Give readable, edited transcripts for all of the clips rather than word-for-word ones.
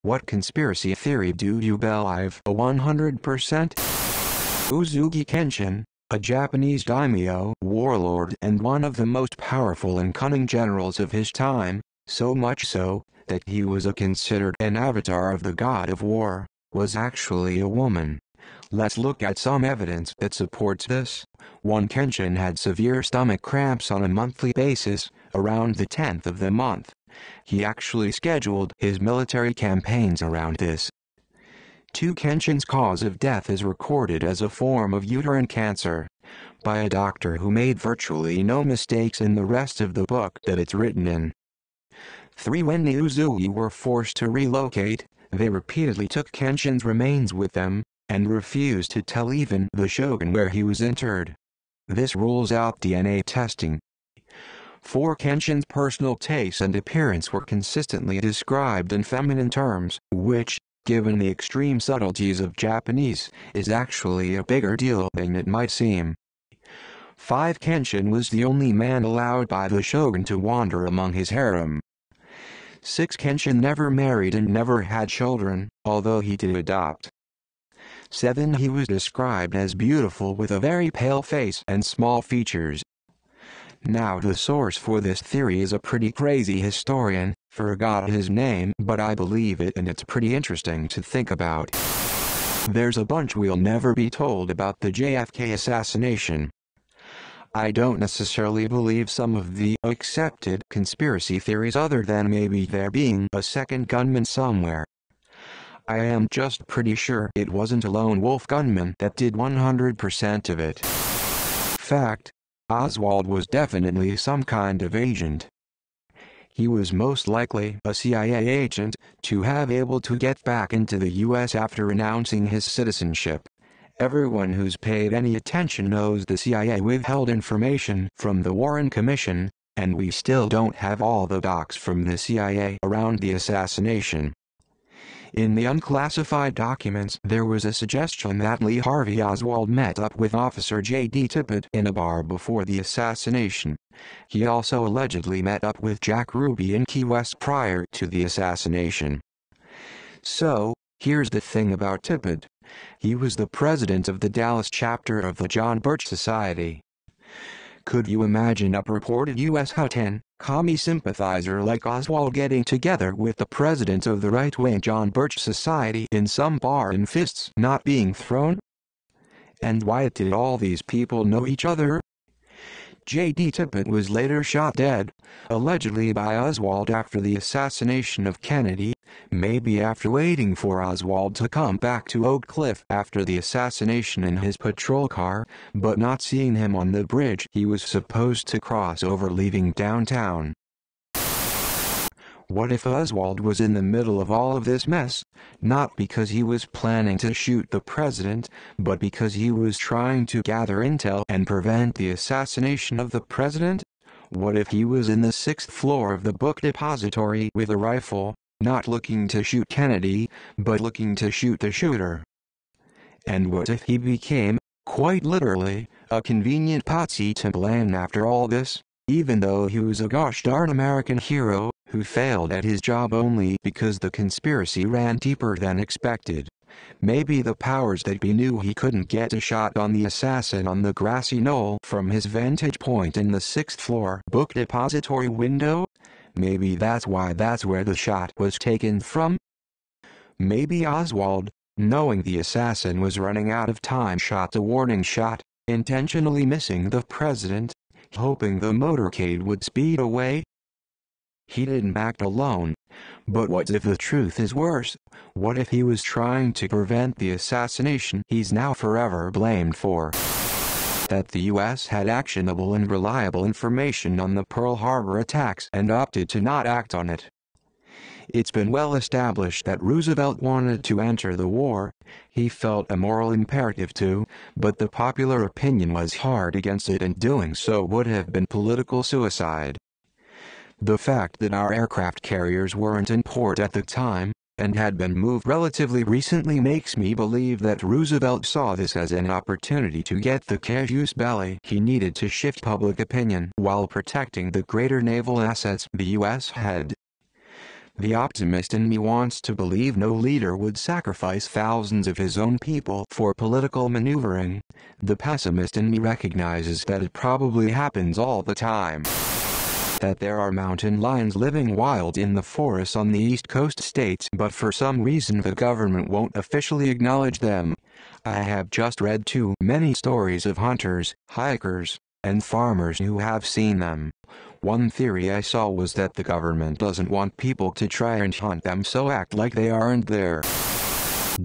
What conspiracy theory do you believe 100%? Uzugi Kenshin, a Japanese daimyo, warlord and one of the most powerful and cunning generals of his time, so much so, that he was considered an avatar of the god of war, was actually a woman. Let's look at some evidence that supports this. 1. Kenshin had severe stomach cramps on a monthly basis, around the 10th of the month. He actually scheduled his military campaigns around this. 2. Kenshin's cause of death is recorded as a form of uterine cancer, by a doctor who made virtually no mistakes in the rest of the book that it's written in. 3. When the Uzugi were forced to relocate, they repeatedly took Kenshin's remains with them, and refused to tell even the shogun where he was interred. This rules out DNA testing. 4. Kenshin's personal taste and appearance were consistently described in feminine terms, which, given the extreme subtleties of Japanese, is actually a bigger deal than it might seem. 5. Kenshin was the only man allowed by the shogun to wander among his harem. 6. Kenshin never married and never had children, although he did adopt. 7. He was described as beautiful with a very pale face and small features. Now the source for this theory is a pretty crazy historian, forgot his name, but I believe it and it's pretty interesting to think about. There's a bunch we'll never be told about the JFK assassination. I don't necessarily believe some of the accepted conspiracy theories other than maybe there being a second gunman somewhere. I am just pretty sure it wasn't a lone wolf gunman that did 100% of it. Fact: Oswald was definitely some kind of agent. He was most likely a CIA agent to have able to get back into the US after renouncing his citizenship. Everyone who's paid any attention knows the CIA withheld information from the Warren Commission, and we still don't have all the docs from the CIA around the assassination. In the unclassified documents, there was a suggestion that Lee Harvey Oswald met up with Officer J.D. Tippit in a bar before the assassination. He also allegedly met up with Jack Ruby in Key West prior to the assassination. So, here's the thing about Tippit. He was the president of the Dallas chapter of the John Birch Society. Could you imagine a purported U.S. hot-ten, commie sympathizer like Oswald getting together with the president of the right-wing John Birch Society in some bar and fists not being thrown? And why did all these people know each other? J.D. Tippit was later shot dead, allegedly by Oswald after the assassination of Kennedy, maybe after waiting for Oswald to come back to Oak Cliff after the assassination in his patrol car, but not seeing him on the bridge he was supposed to cross over leaving downtown. What if Oswald was in the middle of all of this mess, not because he was planning to shoot the president, but because he was trying to gather intel and prevent the assassination of the president? What if he was in the 6th floor of the book depository with a rifle, not looking to shoot Kennedy, but looking to shoot the shooter? And what if he became, quite literally, a convenient patsy to blame after all this, even though he was a gosh darn American hero who failed at his job only because the conspiracy ran deeper than expected? Maybe the powers that be knew he couldn't get a shot on the assassin on the grassy knoll from his vantage point in the 6th floor book depository window? Maybe that's why that's where the shot was taken from? Maybe Oswald, knowing the assassin was running out of time, shot a warning shot, intentionally missing the president, hoping the motorcade would speed away? He didn't act alone. But what if the truth is worse? What if he was trying to prevent the assassination he's now forever blamed for? That the U.S. had actionable and reliable information on the Pearl Harbor attacks and opted to not act on it. It's been well established that Roosevelt wanted to enter the war. He felt a moral imperative to, but the popular opinion was hard against it, and doing so would have been political suicide. The fact that our aircraft carriers weren't in port at the time, and had been moved relatively recently, makes me believe that Roosevelt saw this as an opportunity to get the casus belli he needed to shift public opinion while protecting the greater naval assets the U.S. had. The optimist in me wants to believe no leader would sacrifice thousands of his own people for political maneuvering. The pessimist in me recognizes that it probably happens all the time. That there are mountain lions living wild in the forests on the East Coast states, but for some reason the government won't officially acknowledge them. I have just read too many stories of hunters, hikers, and farmers who have seen them. One theory I saw was that the government doesn't want people to try and hunt them, so act like they aren't there.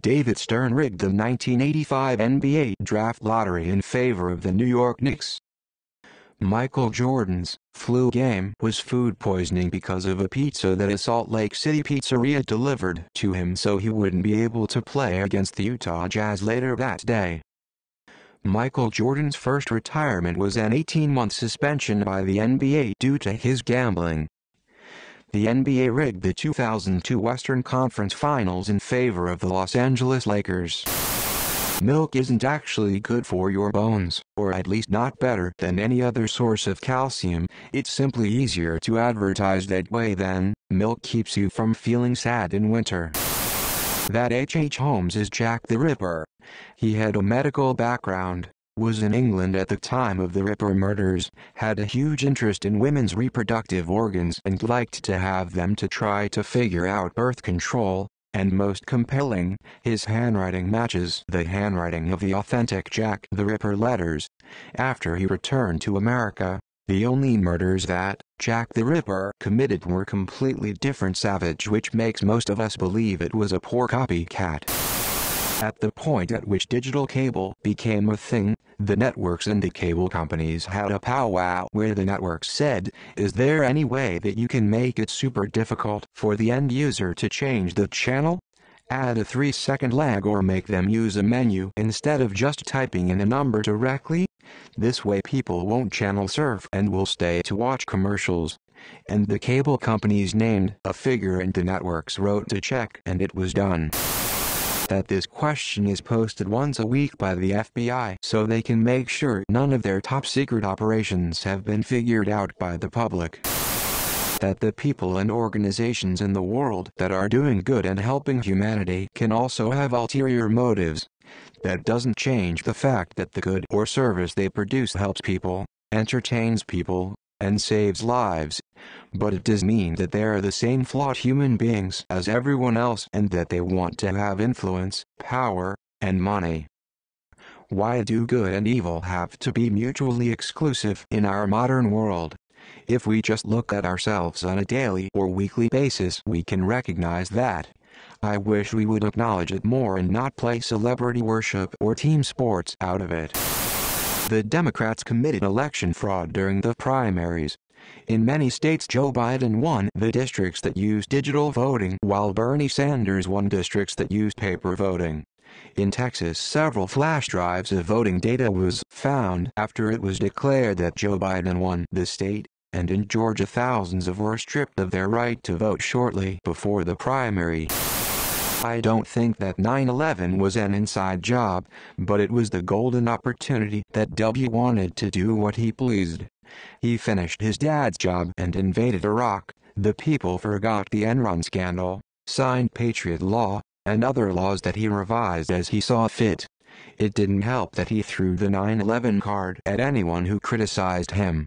David Stern rigged the 1985 NBA draft lottery in favor of the New York Knicks. Michael Jordan's flu game was food poisoning because of a pizza that a Salt Lake City pizzeria delivered to him so he wouldn't be able to play against the Utah Jazz later that day. Michael Jordan's first retirement was an 18-month suspension by the NBA due to his gambling. The NBA rigged the 2002 Western Conference Finals in favor of the Los Angeles Lakers. Milk isn't actually good for your bones, or at least not better than any other source of calcium. It's simply easier to advertise that way than milk keeps you from feeling sad in winter. That H.H. Holmes is Jack the Ripper. He had a medical background, was in England at the time of the Ripper murders, had a huge interest in women's reproductive organs and liked to have them to try to figure out birth control, and most compelling, his handwriting matches the handwriting of the authentic Jack the Ripper letters. After he returned to America, the only murders that Jack the Ripper committed were completely different savage, which makes most of us believe it was a poor copycat. At the point at which digital cable became a thing, the networks and the cable companies had a powwow where the networks said, "Is there any way that you can make it super difficult for the end user to change the channel? Add a 3-second lag or make them use a menu instead of just typing in a number directly? This way people won't channel surf and will stay to watch commercials." And the cable companies named a figure and the networks wrote to check, and it was done. That this question is posted once a week by the FBI so they can make sure none of their top secret operations have been figured out by the public. That the people and organizations in the world that are doing good and helping humanity can also have ulterior motives. That doesn't change the fact that the good or service they produce helps people, entertains people, and saves lives. But it does mean that they are the same flawed human beings as everyone else and that they want to have influence, power, and money. Why do good and evil have to be mutually exclusive in our modern world? If we just look at ourselves on a daily or weekly basis, we can recognize that. I wish we would acknowledge it more and not play celebrity worship or team sports out of it. The Democrats committed election fraud during the primaries. In many states, Joe Biden won the districts that used digital voting, while Bernie Sanders won districts that used paper voting. In Texas, several flash drives of voting data was found after it was declared that Joe Biden won the state, and in Georgia thousands were stripped of their right to vote shortly before the primary. I don't think that 9/11 was an inside job, but it was the golden opportunity that W wanted to do what he pleased. He finished his dad's job and invaded Iraq. The people forgot the Enron scandal, signed Patriot Law, and other laws that he revised as he saw fit. It didn't help that he threw the 9/11 card at anyone who criticized him.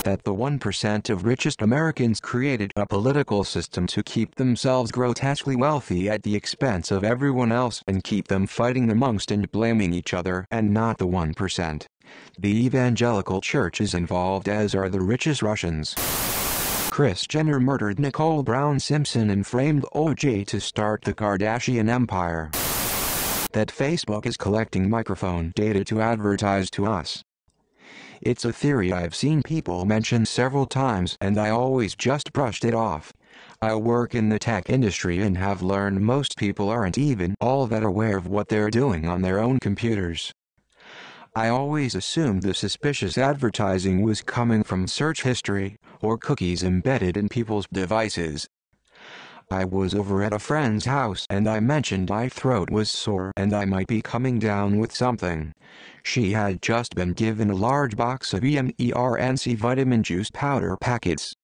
That the 1% of richest Americans created a political system to keep themselves grotesquely wealthy at the expense of everyone else and keep them fighting amongst and blaming each other and not the 1%. The evangelical church is involved, as are the richest Russians. Kris Jenner murdered Nicole Brown Simpson and framed O.J. to start the Kardashian empire. That Facebook is collecting microphone data to advertise to us. It's a theory I've seen people mention several times and I always just brushed it off. I work in the tech industry and have learned most people aren't even all that aware of what they're doing on their own computers. I always assumed the suspicious advertising was coming from search history or cookies embedded in people's devices. I was over at a friend's house and I mentioned my throat was sore and I might be coming down with something. She had just been given a large box of EMERNC vitamin juice powder packets.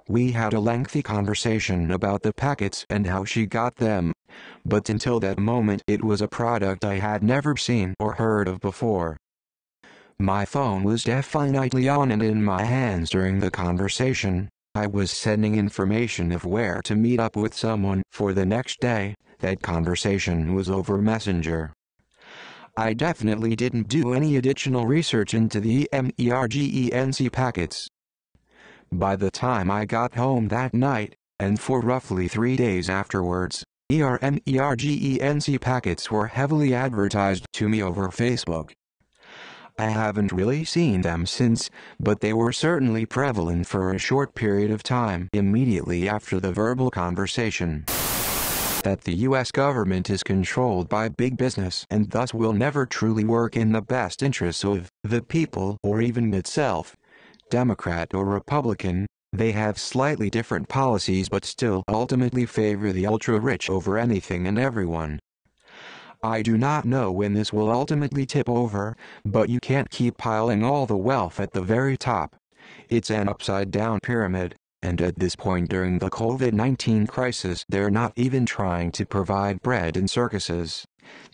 We had a lengthy conversation about the packets and how she got them, but until that moment it was a product I had never seen or heard of before. My phone was definitely on and in my hands during the conversation. I was sending information of where to meet up with someone for the next day. That conversation was over Messenger. I definitely didn't do any additional research into the emergency packets. By the time I got home that night, and for roughly 3 days afterwards, emergency packets were heavily advertised to me over Facebook. I haven't really seen them since, but they were certainly prevalent for a short period of time immediately after the verbal conversation. That the US government is controlled by big business and thus will never truly work in the best interests of the people or even itself. Democrat or Republican, they have slightly different policies but still ultimately favor the ultra-rich over anything and everyone. I do not know when this will ultimately tip over, but you can't keep piling all the wealth at the very top. It's an upside-down pyramid. And at this point during the COVID-19 crisis, they're not even trying to provide bread in circuses.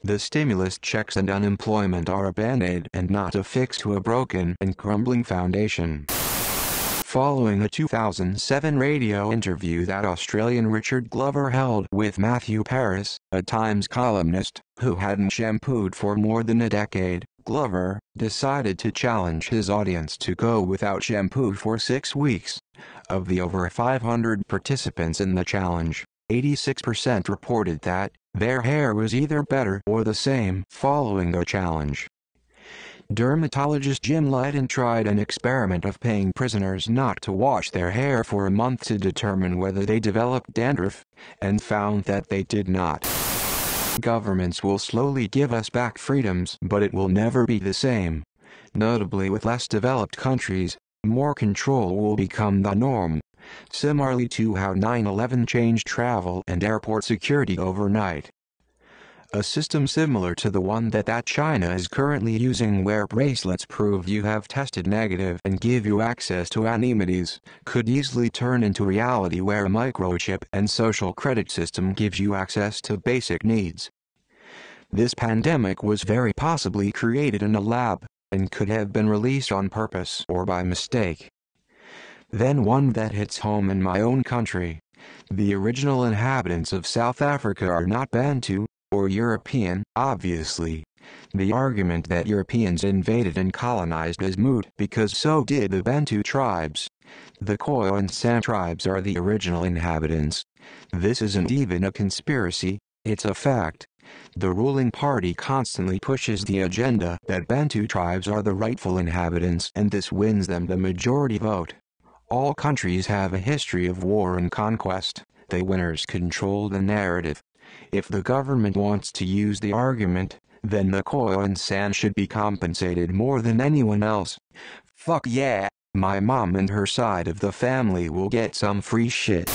The stimulus checks and unemployment are a band-aid and not a fix to a broken and crumbling foundation. Following a 2007 radio interview that Australian Richard Glover held with Matthew Paris, a Times columnist, who hadn't shampooed for more than a decade, Glover decided to challenge his audience to go without shampoo for 6 weeks. Of the over 500 participants in the challenge, 86% reported that their hair was either better or the same following the challenge. Dermatologist Jim Lydon tried an experiment of paying prisoners not to wash their hair for a month to determine whether they developed dandruff, and found that they did not. Governments will slowly give us back freedoms, but it will never be the same. Notably with less developed countries, more control will become the norm, similarly to how 9/11 changed travel and airport security overnight. A system similar to the one that China is currently using, where bracelets prove you have tested negative and give you access to amenities, could easily turn into reality where a microchip and social credit system gives you access to basic needs. This pandemic was very possibly created in a lab, and could have been released on purpose or by mistake. Then one that hits home in my own country. The original inhabitants of South Africa are not Bantu, or European, obviously. The argument that Europeans invaded and colonized is moot because so did the Bantu tribes. The Khoisan and San tribes are the original inhabitants. This isn't even a conspiracy, it's a fact. The ruling party constantly pushes the agenda that Bantu tribes are the rightful inhabitants, and this wins them the majority vote. All countries have a history of war and conquest. The winners control the narrative. If the government wants to use the argument, then the Khoisan and San should be compensated more than anyone else. Fuck yeah, my mom and her side of the family will get some free shit.